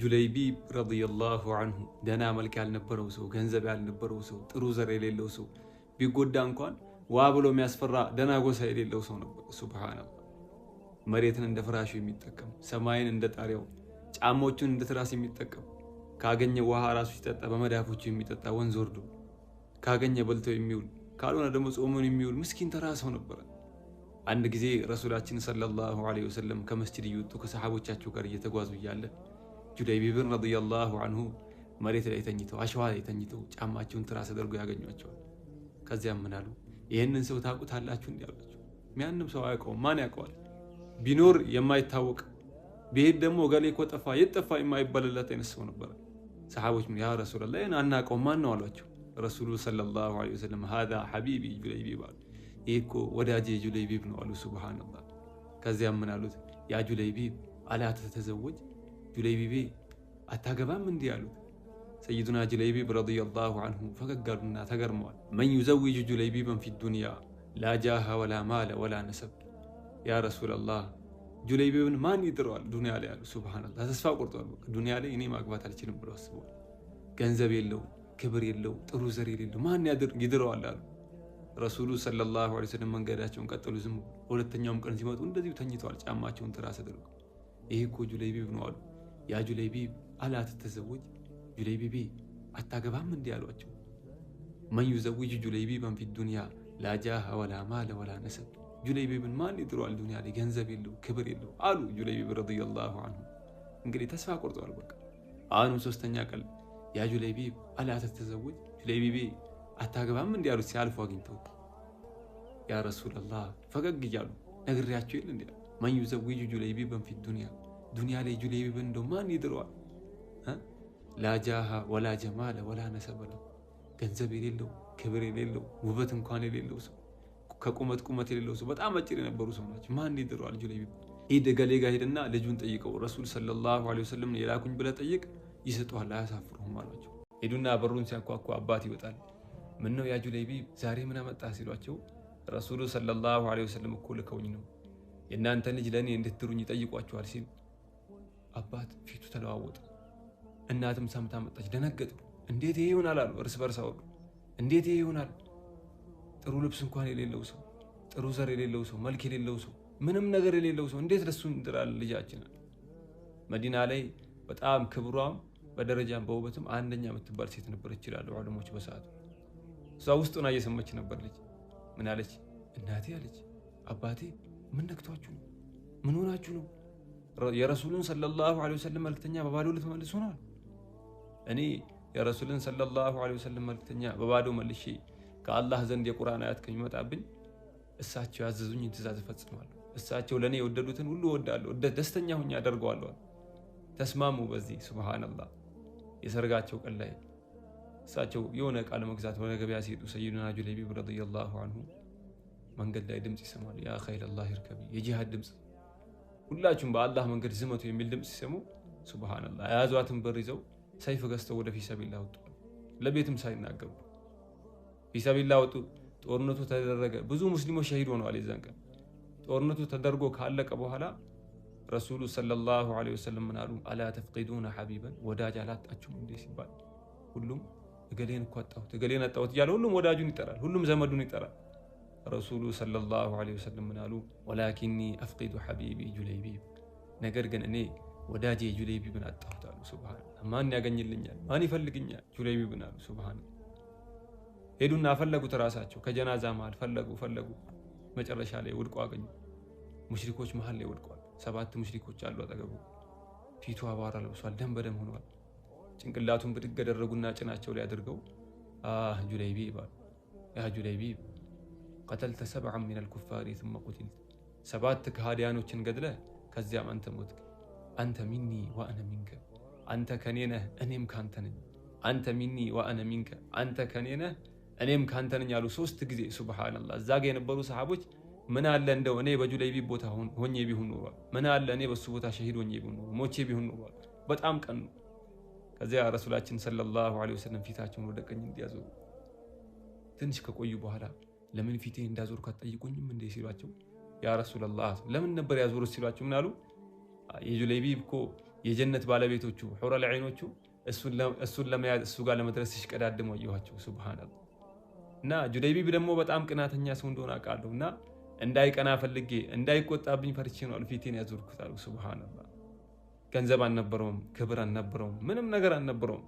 ጁለይቢብ ረዲየላሁ ዐንሁ ደህና መልክ ያልነበረው ሰው፣ ገንዘብ ያልነበረው ሰው፣ ጥሩ ዘር የሌለው ሰው፣ ቢጎዳ እንኳን ዋ ብሎ የሚያስፈራ ደህና ጎሳ የሌለው ሰው ነበር። ሱብሃነላህ። መሬትን እንደ ፍራሹ የሚጠቀም፣ ሰማይን እንደ ጣሪያው፣ ጫማዎቹን እንደ ትራስ የሚጠቀም፣ ካገኘ ውሃ ራሱ ሲጠጣ በመዳፎቹ የሚጠጣ ወንዝ ወርዶ ካገኘ በልቶ የሚውል ካልሆነ ደግሞ ጾሙን የሚውል ምስኪን ተራ ሰው ነበረ። አንድ ጊዜ ረሱላችን ሰለላሁ ዐለይሂ ወሰለም ከመስጂድ እየወጡ ከሰሓቦቻቸው ጋር እየተጓዙ እያለ ጁለይቢብን ረዲየላሁ ዐንሁ መሬት ላይ ተኝተው አሸዋ ላይ ተኝተው ጫማቸውን ትራስ አድርገው ያገኟቸዋል። ከዚያም ምን አሉ? ይህንን ሰው ታውቁታላችሁ? እንዲህ አሏቸው። ማንም ሰው አያውቀውም። ማን ያውቀዋል? ቢኖር የማይታወቅ ቢሄድ ደግሞ ገሌ እኮ ጠፋ፣ የት ጠፋ የማይባልለት አይነት ሰው ነበረ። ሰሓቦች ያ ረሱላላህ ይህን አናውቀውም፣ ማን ነው አሏቸው። ረሱሉ ሰለላሁ ዐለይሂ ወሰለም ሃዛ ሐቢቢ ጁለይቢብ አሉ። ይህ እኮ ወዳጄ ጁለይቢብ ነው አሉ። ሱብሃነላህ። ከዚያም ምን አሉት? ያ ጁለይቢብ አላ ተተዘወጅ፣ ጁለይቢቤ አታገባም እንዲህ አሉት። ሰይዱና ጁለይቢብ ረዲየላሁ ዐንሁ ፈገግ አሉና ተገርመዋል። መን ዩዘዊጁ ጁለይቢበን ፊ ዱንያ ላ ጃሃ ወላ ማለ ወላ ነሰብ። ያ ረሱላላህ ጁለይቢብን ማን ይድረዋል ዱንያ ላይ አሉ። ሱብሃነላህ። ተስፋ ቆርጧል። ዱንያ ላይ እኔ ማግባት አልችልም ብሎ አስበዋል። ገንዘብ የለው፣ ክብር የለው፣ ጥሩ ዘር የሌለው ማን ይድረዋል አሉ። ረሱሉ ሰለላሁ ዐለይሂ ወሰለም መንገዳቸውን ቀጠሉ። ዝም ብሎ ሁለተኛውም ቀን ሲመጡ እንደዚሁ ተኝተዋል፣ ጫማቸውን ትራስ አድርገው። ይሄ እኮ ጁለይቢብ ነው አሉ። ያ ጁለይቢብ አላ ተተዘወጅ፣ ጁለይቢቤ አታገባም እንዲህ አሏቸው። መን ዩዘዊጅ ጁለይቢበን ፊ ዱንያ ላ ጃሃ ወላ ማለ ወላ ነሰብ። ጁለይቢብን ማን ይድረዋል ዱንያ ላይ ገንዘብ የለው፣ ክብር የለው አሉ ጁለይቢብ ረዲየላሁ ዐንሁ። እንግዲህ ተስፋ ቆርጠዋል በቃ። አሁንም ሶስተኛ ቀን ያ ጁለይቢብ አላ ተተዘወጅ፣ ጁለይቢቤ አታገባም እንዲህ አሉት። ሲያልፉ አግኝተው ያ ረሱላላህ ፈገግ እያሉ ነግሬያቸው የለ እንዲ መን ዩዘዊጁ ጁለይቢበን ፊ ዱንያ፣ ዱንያ ላይ ጁለይቢብን እንደው ማን ይድረዋል? ላ ጃሃ ወላ ጀማለ ወላ ነሰበ ለው፣ ገንዘብ የሌለው ክብር የሌለው ውበት እንኳን የሌለው ሰው፣ ከቁመት ቁመት የሌለው ሰው፣ በጣም አጭር የነበሩ ሰው ናቸው። ማን ይድረዋል ጁለይቢብ? ሂድ ገሌ ጋ ሂድና ልጁን ጠይቀው፣ ረሱል ሰለላሁ ዐለይሂ ወሰለም የላኩኝ ብለህ ጠይቅ፣ ይሰጠዋል፣ አያሳፍሩህም አሏቸው። ሄዱና በሩን ሲያኳኳ አባት ይወጣል። ምን ነው ያ ጁለይቢብ ዛሬ ምን አመጣህ ሲሏቸው፣ ረሱሉ ሰለላሁ ዐለይሂ ወሰለም እኮ ልከውኝ ነው የእናንተን ልጅ ለእኔ እንድትሩኝ ይጠይቋቸዋል ሲል አባት ፊቱ ተለዋወጠ። እናትም ሰምታ መጣች። ደነገጡ። እንዴት ይሄ ይሆናል አሉ። እርስ በርስ አወሩ። እንዴት ይሄ ይሆናል? ጥሩ ልብስ እንኳን የሌለው ሰው፣ ጥሩ ዘር የሌለው ሰው፣ መልክ የሌለው ሰው፣ ምንም ነገር የሌለው ሰው እንዴት ለሱ እንጥላለን ልጃችን? መዲና ላይ በጣም ክብሯም በደረጃም በውበትም አንደኛ የምትባል ሴት ነበር ይችላሉ ዑለሞች በሰዓቱ። እሷ ውስጡን እየሰማች ነበር። ልጅ ምን አለች? እናቴ አለች አባቴ ምን ነክቷችሁ ነው? ምን ሆናችሁ ነው? የረሱሉን ሰለላሁ ዐለይሂ ወሰለም መልክተኛ በባዶ ልትመልሱ ነው? እኔ የረሱሉን ሰለላሁ ዐለይሂ ወሰለም መልክተኛ በባዶ መልሼ ከአላህ ዘንድ የቁርአን አያት ከሚመጣብኝ እሳቸው ያዘዙኝ ትእዛዝ እፈጽማለሁ። እሳቸው ለእኔ የወደዱትን ሁሉ እወዳለሁ፣ ደስተኛ ሁኜ አደርገዋለሁ። ተስማሙ በዚህ። ሱብሃነላህ። የሰርጋቸው ቀን ላይ እሳቸው የሆነ ዕቃ ለመግዛት ወደ ገበያ ሲሄዱ ሰይዱና ጁለይቢብ ረዲየላሁ ዐንሁ መንገድ ላይ ድምፅ ይሰማሉ። ያ ኸይለላህ ይርከቢ፣ የጂሃድ ድምፅ፣ ሁላችሁም በአላህ መንገድ ዝመቱ የሚል ድምፅ ሲሰሙ ሱብሃነላህ የያዟትን በር ይዘው ሰይፍ ገዝተው ወደ ፊሰቢላህ ወጡ። ለቤትም ሳይናገሩ ፊሰቢላህ ወጡ። ጦርነቱ ተደረገ። ብዙ ሙስሊሞች ሸሂድ ሆነዋል። የዛን ቀን ጦርነቱ ተደርጎ ካለቀ በኋላ ረሱሉ ሰለላሁ ዐለይሂ ወሰለም ምን አሉ? አላ ተፍቂዱነ ሐቢበን፣ ወዳጅ አላጣችሁም እንዴ ሲባል ሁሉም እገሌን እኮ አጣሁት እገሌን አጣሁት እያለ ሁሉም ወዳጁን ይጠራል፣ ሁሉም ዘመዱን ይጠራል። ረሱሉ ሰለላሁ ዐለይሂ ወሰለም ምን አሉ? ወላኪኒ አፍቂዱ ሐቢቢ ጁለይቢብ፣ ነገር ግን እኔ ወዳጄ ጁለይቢብን አጣሁት አሉ። ሱብሃነላህ። ማን ያገኝልኛል? ማን ይፈልግኛል? ጁለይቢብን አሉ። ሱብሃነላህ። ሄዱና ፈለጉት ራሳቸው ከጀናዛ መሃል ፈለጉ። መጨረሻ ላይ ወድቆ አገኙ። ሙሽሪኮች መሃል ላይ ወድቋል። 7 ሙሽሪኮች አሉ አጠገቡ። ፊቱ አቧራ ለብሷል፣ ደም በደም ሆኗል። ጭንቅላቱን ብድግ ያደረጉና ጭናቸው ላይ አድርገው ጁለይቢብ አሉ። ያ ጁለይቢብ ቀተልተ 7 ሚነል ኩፋሪ ثم قتلت፣ 7 ከሃዲያኖችን ገድለ ከዚያም አንተ ሞትክ። አንተ ሚኒ ወአነ ሚንከ፣ አንተ ከኔ ነህ እኔም ካንተ ነኝ። አንተ ሚኒ ወአነ ሚንከ፣ አንተ ከኔ ነህ እኔም ካንተ ነኝ አሉ 3 ጊዜ። ሱብሃነላህ። እዛ ጋ የነበሩ ሰሃቦች ምን አለ እንደው እኔ በጁለይቢብ ቦታ ሆኜ ቢሆን ኖሮ፣ ምን አለ እኔ በሱ ቦታ ሸሂድ ሆኜ ቢሆን ኖሮ፣ ሞቼ ቢሆን ኖሮ በጣም ቀኑ። ከዚያ ረሱላችን ሰለላሁ ዐለይሂ ወሰለም ፊታቸውን ወደ ቀኝ እንዲያዞሩ ትንሽ ከቆዩ በኋላ ለምን ፊቴ እንዳዞርኩ አትጠይቁኝም እንዴ ሲሏቸው፣ ያ ረሱላላህ ለምን ነበር ያዞሩት ሲሏቸው ምን አሉ? የጁለይቢብ እኮ የጀነት ባለቤቶቹ ሑረል ዐይኖቹ እሱን ለመያዝ እሱ ጋር ለመድረስ ሲሽቀዳድሙ አየኋቸው። ሱብሃንአላህ። እና ጁደይቢብ ደግሞ በጣም ቅናተኛ ሰው እንደሆነ አውቃለሁ። እና እንዳይቀና ፈልጌ እንዳይቆጣብኝ ፈርቼ ነው ፊቴን ያዞርኩት አሉ። ሱብሃንአላህ። ገንዘብ አልነበረውም፣ ክብር አልነበረውም፣ ምንም ነገር አልነበረውም።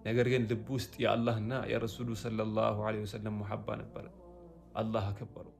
ነገር ግን ልብ ውስጥ የአላህና የረሱሉ ሰለላሁ ዐለይሂ ወሰለም ሙሐባ ነበረ። አላህ አከበረው።